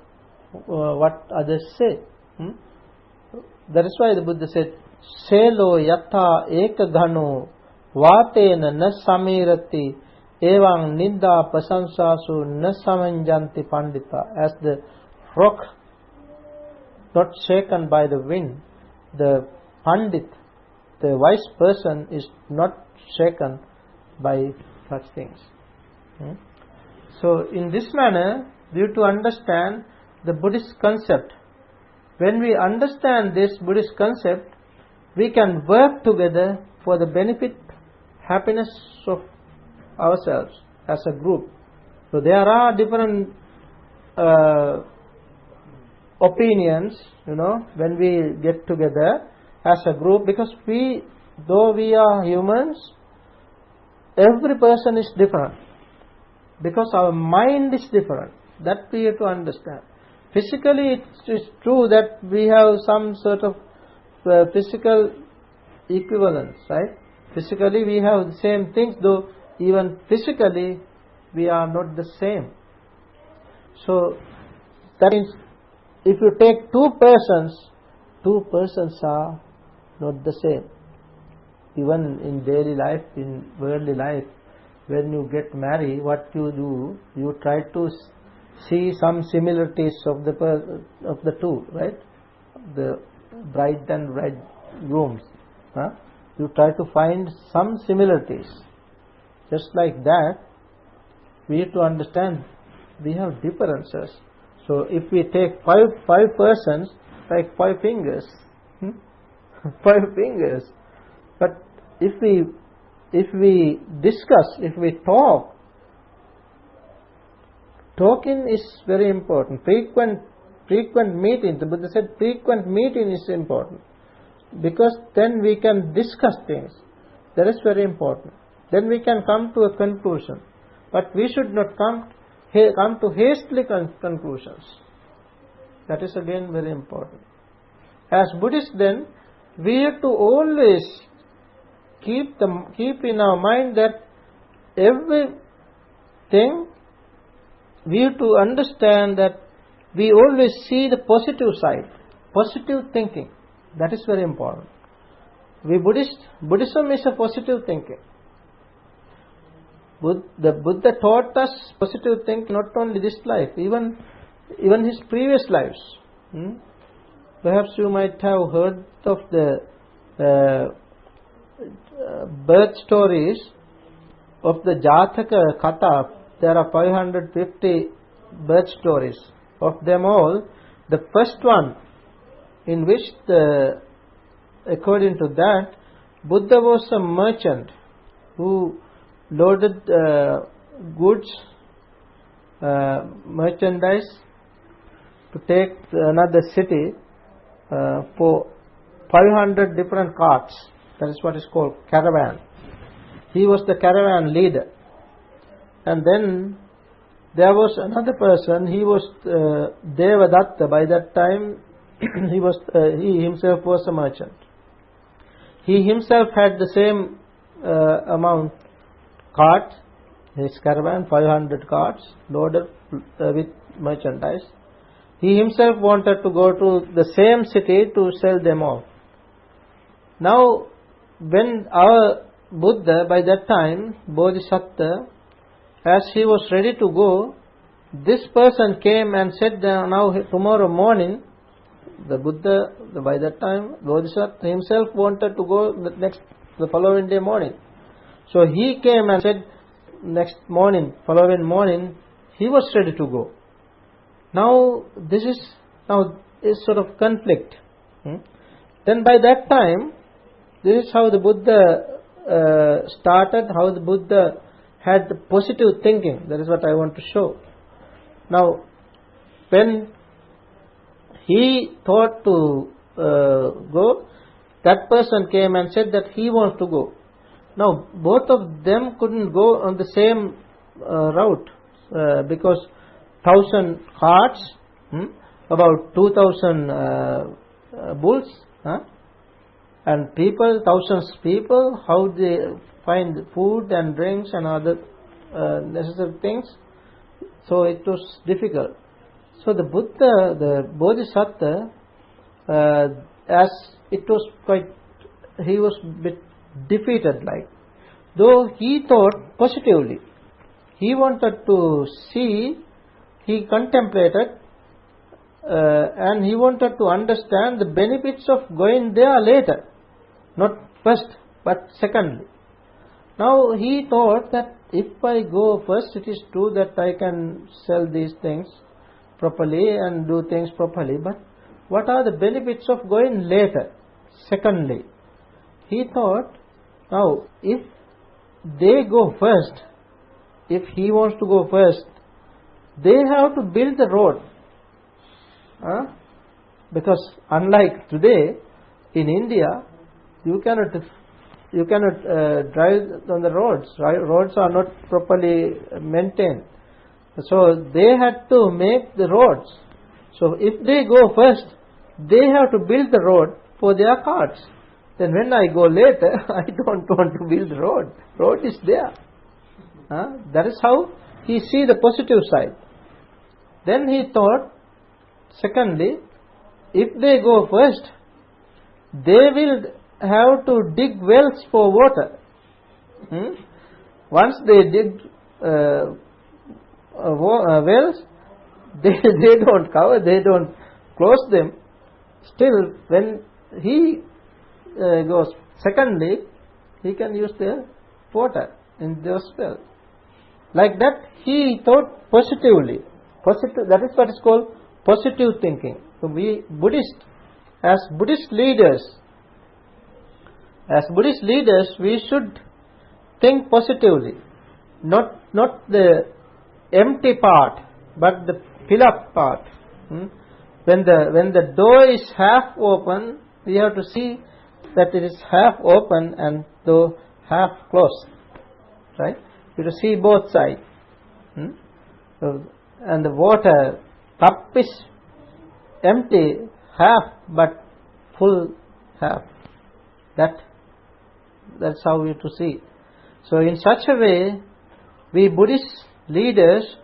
what others say. That is why the Buddha said, "Selo yatha eka gano vatena na samirati evang nidda pasansasu na samanjanti pandita." As the rock not shaken by the wind, the pandit, the wise person, is not shaken by such things. So in this manner, we have to understand the Buddhist concept. When we understand this Buddhist concept, we can work together for the benefit, happiness of ourselves as a group. So there are different opinions, when we get together as a group, because though we are humans, every person is different, because our mind is different. That we have to understand. Physically, it is true that we have some sort of physical equivalence, right? Physically we have the same things, though even physically we are not the same. So that means if you take two persons are not the same. Even in daily life, in worldly life, when you get married, what you do, you try to see some similarities of the two, right? The bride and bridegrooms. You try to find some similarities. Just like that, we have to understand we have differences. So if we take five persons, like 5 fingers, 5 fingers. But if we discuss, if we talk, talking is very important. Frequent meeting. The Buddha said frequent meeting is important, because then we can discuss things. That is very important. Then we can come to a conclusion. But we should not come to hastily conclusions. That is again very important. As Buddhists, then, we have to always keep in our mind that everything, we have to understand that we always see the positive side, positive thinking. That is very important. Buddhism is a positive thinking. The Buddha taught us positive thinking not only this life, even his previous lives. Perhaps you might have heard of the birth stories of the Jataka Katha. There are 550 birth stories. Of them all, the first one, in which according to that, Buddha was a merchant who loaded goods, merchandise to take to another city for 500 different carts. That is what is called caravan. He was the caravan leader. And then there was another person. He was Devadatta. By that time, he himself was a merchant. He himself had the same amount cart, his caravan, 500 carts loaded with merchandise. He himself wanted to go to the same city to sell them all. Now, when our Buddha, by that time, Bodhisattva, as he was ready to go, this person came and said, now tomorrow morning, the Buddha, by that time, Bodhisattva himself wanted to go the following day morning. So he came and said, following morning, he was ready to go. Now this is sort of conflict. Then by that time, this is how the Buddha started, how the Buddha had the positive thinking. That is what I want to show. Now, when he thought to go, that person came and said that he wants to go. Now, both of them couldn't go on the same route. because 1,000 carts, about 2,000 bulls, and people, thousands people, how they find food and drinks and other necessary things. So it was difficult. So the Buddha, the Bodhisattva, as it was quite, he was a bit defeated, like, though he thought positively. He wanted to see, he contemplated, and he wanted to understand the benefits of going there later, not first but secondly. Now he thought that if I go first, it is true that I can sell these things properly and do things properly, but what are the benefits of going later, secondly? He thought, now if they go first, if he wants to go first, they have to build the road, because unlike today in India, you cannot drive on the roads. Roads are not properly maintained, so they had to make the roads. So if they go first, they have to build the road for their carts. Then when I go later, I don't want to build the road. Road is there. That is how he see the positive side. Then he thought, secondly, if they go first, they will have to dig wells for water. Once they dig wells, they don't cover, they don't close them. Still, when he goes secondly, he can use the water in those wells. Like that, he thought positively. Positive, that is what is called positive thinking. So we Buddhist, as Buddhist leaders, we should think positively, not the empty part, but the fill-up part. When the door is half open, we have to see that it is half open and though half closed. Right? You have to see both sides. And the water cup is empty half, but full half. That's how we have to see. So in such a way, we Buddhist leaders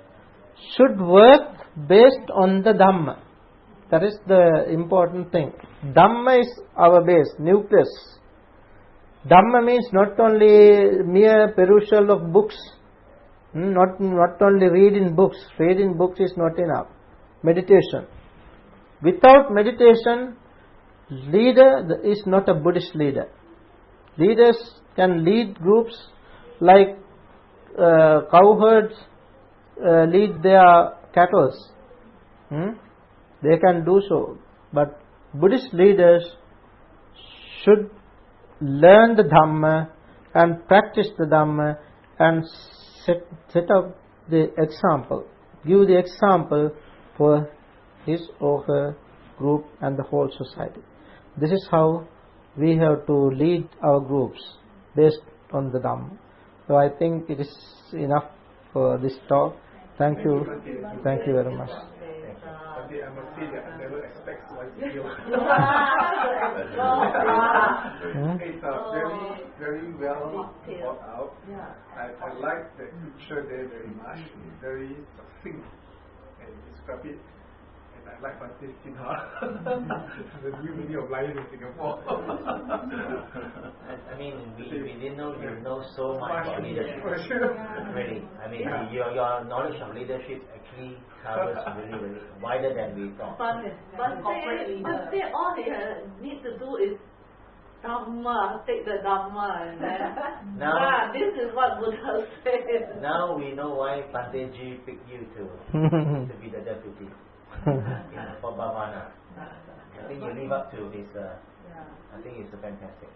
should work based on the Dhamma. That is the important thing. Dhamma is our base, nucleus. Dhamma means not only mere perusal of books, not only reading books. Reading books is not enough. Meditation. Without meditation, leader is not a Buddhist leader. Leaders can lead groups like cowherds lead their cattle. They can do so. But Buddhist leaders should learn the Dhamma and practice the Dhamma and set up the example, give the example for his or her group and the whole society. This is how we have to lead our groups based on the Dhamma. So I think it is enough for this talk. Thank you. Thank you very much. I must say that I never expect one video. It's very well thought out. I like the picture there very much. It's very succinct and describe it. And I like Bhante Seelananda, the new meaning of life in Singapore. I mean, we didn't know you know so much about leadership. Really, I mean, your knowledge of leadership actually covers really wider than we thought. But all they need to do is Dhamma, take the Dhamma, and then now, this is what Buddha said. Now we know why Bhante Ji picked you to be the deputy for Bhavana. I think you live up to this. I think it's fantastic.